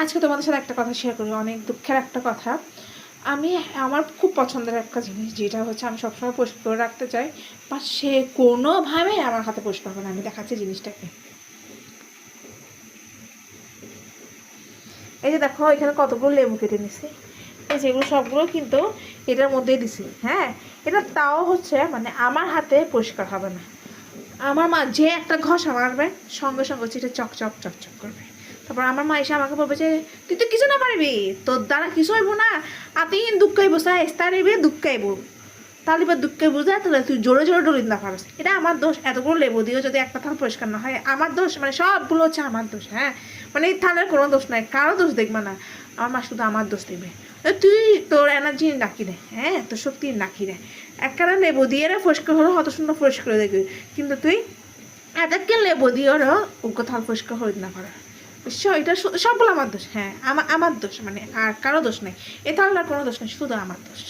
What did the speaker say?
আজকে তোমাদের সাথে একটা কথা শেয়ার করি, অনেক দুঃখের একটা কথা। আমি আমার খুব পছন্দের একটা জিনিস, যেটা হচ্ছে আমি সবসময় পরিষ্কার করে রাখতে চাই, বা সে কোনোভাবে আমার হাতে পরিষ্কার করে না। আমি দেখাচ্ছি জিনিসটাকে। এই যে দেখো, এখানে কতগুলো লেবু কেটে নিছি, এই যেগুলো সবগুলো কিন্তু এটার মধ্যেই দিছি। হ্যাঁ, এটা তাও হচ্ছে মানে আমার হাতে পরিষ্কার হবে না। আমার মা যে একটা ঘষা মারবে, সঙ্গে সঙ্গে হচ্ছে এটা চকচক চকচক করবে। তারপর আমার মা এসে আমাকে বলবে যে তুই তো কিছু না পারবি, তোর দ্বারা কিছু হইব না, আতিন দুঃখাইব সাইস তারিবে দুঃখাইব, তাহলে এবার দুঃখে বোঝায়, তাহলে তুই জোরে জোরে ডলিন্দা পারস। এটা আমার দোষ, এতগুলো লেবু দিয়েও যদি একটা থাল পরিষ্কার না হয় আমার দোষ, মানে সবগুলো হচ্ছে আমার দোষ। হ্যাঁ, মানে এই থালের কোনো দোষ নাই, কারো দোষ দেখবে না, আমার মা শুধু আমার দোষ দেখবে। তুই তোর এনার্জি নাকি রে, হ্যাঁ তোর শক্তি নাকি রে, একখানা লেবু দিয়ে রে পরিষ্কার হলো, অত সুন্দর পরিষ্কার হয়ে দেখবি, কিন্তু তুই এতকে লেবু দিয়ে ওরা ওকে থাল পরিষ্কার হয়ে না পারে। বুঝছো, এটা সবগুলো আমার দোষ। হ্যাঁ, আমার দোষ, মানে আর কারো দোষ নেই, এ থালটার কোনো দোষ নেই, শুধু আমার দোষ।